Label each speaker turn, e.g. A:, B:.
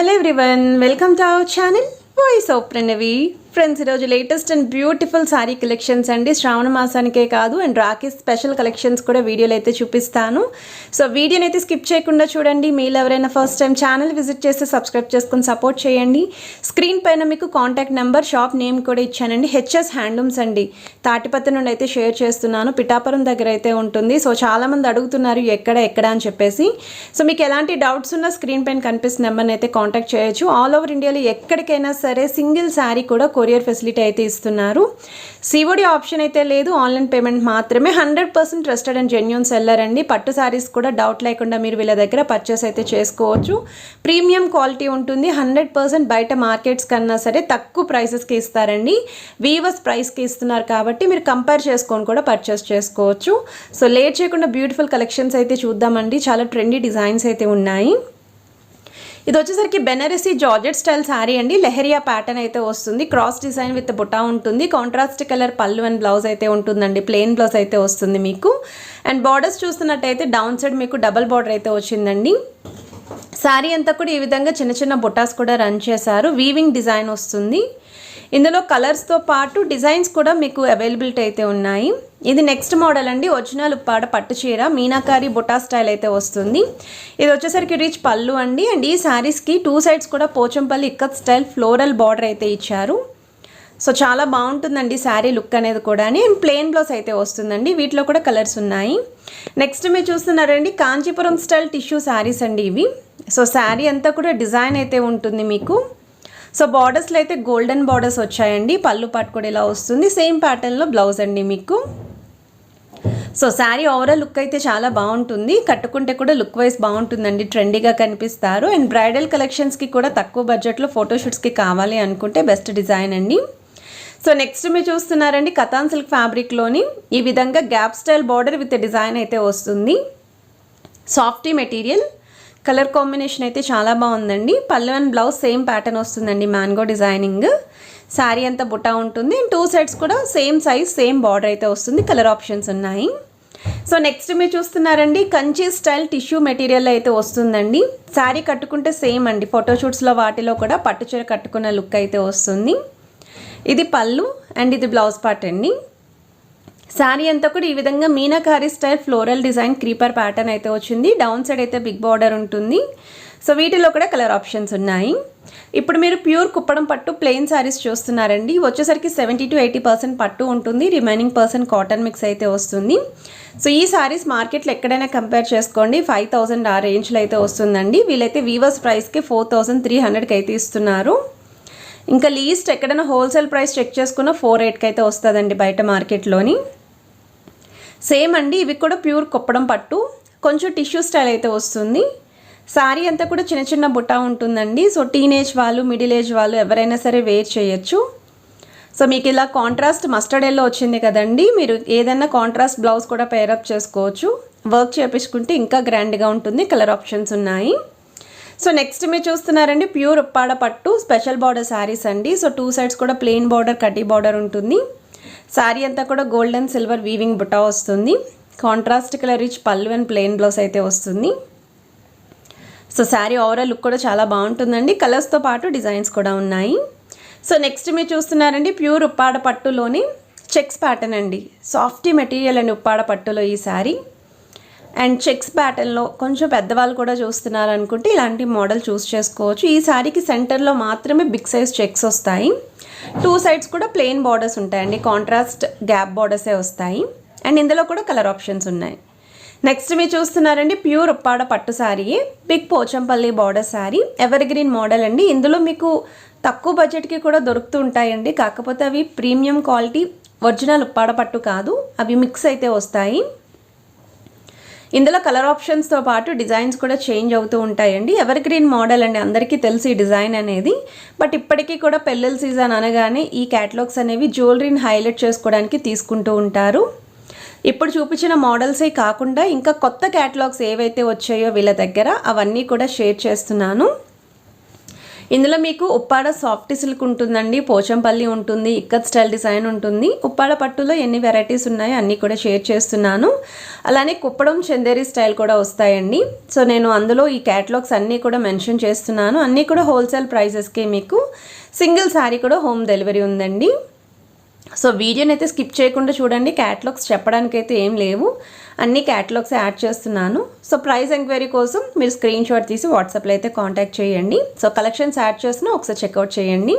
A: Hello everyone, welcome to our channel Voice of Pranavi. Friends ఈరోజు latest and beautiful sari collections అండి. శ్రావణ మాసానికే కాదు and Rakhi special collections కూడా వీడియోలో అయితే చూపిస్తాను. సో వీడియోని అయితే స్కిప్ చేయకుండా చూడండి. మీరు ఎవరైనా ఫస్ట్ టైం ఛానల్ విజిట్ చేస్తే సబ్స్క్రైబ్ చేసుకుని సపోర్ట్ చేయండి. స్క్రీన్ పైన మీకు కాంటాక్ట్ నెంబర్, షాప్ నేమ్ కూడా ఇచ్చానండి. హెచ్ఎస్ హ్యాండ్లూమ్స్ అండి. తాటిపత్రి నుండి అయితే షేర్ చేస్తున్నాను. పిఠాపురం దగ్గర అయితే ఉంటుంది. సో చాలామంది అడుగుతున్నారు ఎక్కడ అని చెప్పేసి. సో మీకు ఎలాంటి డౌట్స్ ఉన్నా స్క్రీన్ పైన కనిపిస్తున్న నెంబర్ని అయితే కాంటాక్ట్ చేయొచ్చు. ఆల్ ఓవర్ ఇండియాలో ఎక్కడికైనా సరే సింగిల్ శారీ కూడా కొరియర్ ఫెసిలిటీ అయితే ఇస్తున్నారు. సిఓడి ఆప్షన్ అయితే లేదు, ఆన్లైన్ పేమెంట్ మాత్రమే. 100% ట్రస్టెడ్ అండ్ జెన్యూన్ సెల్లర్ అండి. పట్టు సారీస్ కూడా డౌట్ లేకుండా మీరు వీళ్ళ దగ్గర పర్చేస్ అయితే చేసుకోవచ్చు. ప్రీమియం క్వాలిటీ ఉంటుంది. 100% బయట మార్కెట్స్ కన్నా సరే తక్కువ ప్రైసెస్కి ఇస్తారండి. వీవర్స్ ప్రైస్కి ఇస్తున్నారు కాబట్టి మీరు కంపేర్ చేసుకొని కూడా పర్చేస్ చేసుకోవచ్చు. సో లేట్ చేయకుండా బ్యూటిఫుల్ కలెక్షన్స్ అయితే చూద్దామండి. చాలా ట్రెండీ డిజైన్స్ అయితే ఉన్నాయి. ఇది వచ్చేసరికి బెనారసీ జార్జెట్ స్టైల్ శారీ అండి. లెహరియా ప్యాటర్న్ అయితే వస్తుంది. క్రాస్ డిజైన్ విత్ బుటా ఉంటుంది. కాంట్రాస్ట్ కలర్ పళ్ళు అండ్ బ్లౌజ్ అయితే ఉంటుందండి. ప్లెయిన్ బ్లౌజ్ అయితే వస్తుంది మీకు. అండ్ బార్డర్స్ చూస్తున్నట్టయితే డౌన్ సైడ్ మీకు డబల్ బార్డర్ అయితే వచ్చిందండి. శారీ అంతా కూడా ఈ విధంగా చిన్న చిన్న బుటాస్ కూడా రన్ చేశారు. వీవింగ్ డిజైన్ వస్తుంది. ఇందులో కలర్స్తో పాటు డిజైన్స్ కూడా మీకు అవైలబిలిటీ అయితే ఉన్నాయి. ఇది నెక్స్ట్ మోడల్ అండి. ఒరిజినల్ ఉప్పాడ పట్టు చీర మీనాకారి బుటా స్టైల్ అయితే వస్తుంది. ఇది వచ్చేసరికి రిచ్ పళ్ళు అండి. అండ్ ఈ శారీస్కి 2 సైడ్స్ కూడా Pochampally ikat style floral border అయితే ఇచ్చారు. సో చాలా బాగుంటుందండి శారీ లుక్ అనేది కూడా. అండ్ ప్లెయిన్ బ్లౌజ్ అయితే వస్తుందండి. వీటిలో కూడా కలర్స్ ఉన్నాయి. నెక్స్ట్ మీరు చూస్తున్నారండి కాంచీపురం స్టైల్ టిష్యూ శారీస్ అండి ఇవి. సో శారీ అంతా కూడా డిజైన్ అయితే ఉంటుంది మీకు. సో బార్డర్స్లో అయితే గోల్డెన్ బార్డర్స్ వచ్చాయండి. పళ్ళు పాటు కూడా ఇలా వస్తుంది. సేమ్ ప్యాటర్న్లో బ్లౌజ్ అండి మీకు. సో శారీ ఓవరాల్ లుక్ అయితే చాలా బాగుంటుంది. కట్టుకుంటే కూడా లుక్ వైజ్ బాగుంటుందండి. ట్రెండీగా కనిపిస్తారు. అండ్ బ్రైడల్ కలెక్షన్స్కి కూడా తక్కువ బడ్జెట్లో ఫోటోషూట్స్కి కావాలి అనుకుంటే బెస్ట్ డిజైన్ అండి. సో నెక్స్ట్ మీరు చూస్తున్నారండి కతాన్ సిల్క్ ఫ్యాబ్రిక్లోని ఈ విధంగా gap style border with design అయితే వస్తుంది. సాఫ్టీ మెటీరియల్, కలర్ కాంబినేషన్ అయితే చాలా బాగుందండి. పళ్ళు అండ్ బ్లౌజ్ సేమ్ ప్యాటర్న్ వస్తుందండి. Mango designing. శారీ అంతా బుటా ఉంటుంది. అండ్ 2 సైడ్స్ కూడా సేమ్ సైజ్ సేమ్ బార్డర్ అయితే వస్తుంది. కలర్ ఆప్షన్స్ ఉన్నాయి. సో నెక్స్ట్ మీరు చూస్తున్నారండి కంచి స్టైల్ టిష్యూ మెటీరియల్ అయితే వస్తుందండి. శారీ కట్టుకుంటే సేమ్ అండి. ఫోటోషూట్స్లో వాటిలో కూడా పట్టుచీర కట్టుకున్న లుక్ అయితే వస్తుంది. ఇది పళ్ళు అండ్ ఇది బ్లౌజ్ పార్ట్ అండి. శారీ అంతా కూడా ఈ విధంగా meenakari style floral design creeper pattern అయితే వచ్చింది. డౌన్ సైడ్ అయితే బిగ్ బార్డర్ ఉంటుంది. సో వీటిలో కూడా కలర్ ఆప్షన్స్ ఉన్నాయి. ఇప్పుడు మీరు ప్యూర్ కుప్పడం పట్టు ప్లెయిన్ శారీస్ చూస్తున్నారండి. వచ్చేసరికి 70 to 80% పట్టు ఉంటుంది. రిమైనింగ్ % కాటన్ మిక్స్ అయితే వస్తుంది. సో ఈ శారీస్ మార్కెట్లో ఎక్కడైనా కంపేర్ చేసుకోండి 5000 ఆ రేంజ్లో అయితే వస్తుందండి. వీళ్ళైతే వీవర్స్ ప్రైస్కి 4300కి అయితే ఇస్తున్నారు. ఇంకా లీస్ట్ ఎక్కడైనా హోల్సేల్ ప్రైస్ చెక్ చేసుకున్న 48కి అయితే వస్తుందండి బయట మార్కెట్లోని. సేమ్ అండి. ఇవి కూడా ప్యూర్ కుప్పడం పట్టు, కొంచెం టిష్యూ స్టైల్ అయితే వస్తుంది. శారీ అంతా కూడా చిన్న చిన్న బుటా ఉంటుందండి. సో టీనేజ్ వాళ్ళు, మిడిల్ ఏజ్ వాళ్ళు ఎవరైనా సరే వేర్ చేయొచ్చు. సో మీకు ఇలా కాంట్రాస్ట్ మస్టర్డ్ ఎల్లో వచ్చింది కదండి. మీరు ఏదైనా కాంట్రాస్ట్ బ్లౌజ్ కూడా పేరప్ చేసుకోవచ్చు. వర్క్ చేపించుకుంటే ఇంకా గ్రాండ్గా ఉంటుంది. కలర్ ఆప్షన్స్ ఉన్నాయి. సో నెక్స్ట్ మీరు చూస్తున్నారండి ప్యూర్ ఉప్పాడ పట్టు స్పెషల్ బార్డర్ శారీస్ అండి. సో 2 సైడ్స్ కూడా ప్లెయిన్ బార్డర్, కడ్డీ బార్డర్ ఉంటుంది. శారీ అంతా కూడా గోల్డ్ అండ్ సిల్వర్ వీవింగ్ బుటా వస్తుంది. కాంట్రాస్ట్ కలర్ రిచ్ పళ్ళు అండ్ ప్లెయిన్ బ్లౌజ్ అయితే వస్తుంది. సో శారీ ఓవరాల్ లుక్ కూడా చాలా బాగుంటుందండి. కలర్స్తో పాటు డిజైన్స్ కూడా ఉన్నాయి. సో నెక్స్ట్ మీరు చూస్తున్నారండి ప్యూర్ ఉప్పాడ పట్టులోని చెక్స్ ప్యాటర్న్ అండి. సాఫ్టీ మెటీరియల్ అండి ఉప్పాడ పట్టులో ఈ శారీ. అండ్ చెక్స్ ప్యాటర్న్లో కొంచెం పెద్దవాళ్ళు కూడా చూస్తున్నారు అనుకుంటే ఇలాంటి మోడల్ చూస్ చేసుకోవచ్చు. ఈ శారీకి సెంటర్లో మాత్రమే బిగ్ సైజ్ చెక్స్ వస్తాయి. 2 సైడ్స్ కూడా ప్లెయిన్ బార్డర్స్ ఉంటాయండి. కాంట్రాస్ట్ గ్యాప్ బార్డర్సే వస్తాయి. అండ్ ఇందులో కూడా కలర్ ఆప్షన్స్ ఉన్నాయి. నెక్స్ట్ మీరు చూస్తున్నారండి ప్యూర్ ఉప్పాడ పట్టు sari, big Pochampally border sari, evergreen model అండి. ఇందులో మీకు తక్కువ బడ్జెట్కి కూడా దొరుకుతూ ఉంటాయండి. కాకపోతే అవి ప్రీమియం క్వాలిటీ ఒరిజినల్ ఉప్పాడ పట్టు కాదు, అవి మిక్స్ అయితే వస్తాయి. ఇందులో కలర్ ఆప్షన్స్తో పాటు డిజైన్స్ కూడా చేంజ్ అవుతూ ఉంటాయండి. ఎవర్ గ్రీన్ మోడల్ అండి, అందరికీ తెలుసు ఈ డిజైన్ అనేది. బట్ ఇప్పటికీ కూడా పెళ్ళిళ్ళ సీజన్ అనగానే ఈ క్యాటలాగ్స్ అనేవి జ్యువెలరీని హైలైట్ చేసుకోవడానికి తీసుకుంటూ ఉంటారు. ఇప్పుడు చూపించిన మోడల్సే కాకుండా ఇంకా కొత్త క్యాటలాగ్స్ ఏవైతే వచ్చాయో వీళ్ళ దగ్గర అవన్నీ కూడా షేర్ చేస్తున్నాను. ఇందులో మీకు ఉప్పాడ సాఫ్ట్ సిల్క్ ఉంటుందండి, పోచంపల్లి ఉంటుంది, ఇక్కత్ స్టైల్ డిజైన్ ఉంటుంది. ఉప్పాడ పట్టులో ఎన్ని వెరైటీస్ ఉన్నాయో అన్నీ కూడా షేర్ చేస్తున్నాను. అలానే కుప్పడం చందేరి స్టైల్ కూడా వస్తాయండి. సో నేను అందులో ఈ క్యాటలాగ్స్ అన్నీ కూడా మెన్షన్ చేస్తున్నాను. అన్నీ కూడా హోల్సేల్ ప్రైజెస్కి మీకు సింగిల్ శారీ కూడా హోమ్ డెలివరీ ఉందండి. సో వీడియోని అయితే స్కిప్ చేయకుండా చూడండి. క్యాటలాగ్స్ చెప్పడానికైతే ఏం లేవు, అన్ని క్యాటలాగ్స్ యాడ్ చేస్తున్నాను. సో ప్రైస్ ఎంక్వైరీ కోసం మీరు స్క్రీన్ షాట్ తీసి వాట్సాప్లో అయితే కాంటాక్ట్ చేయండి. సో కలెక్షన్స్ యాడ్ చేస్తున్నా ఒకసారి చెక్అవుట్ చేయండి.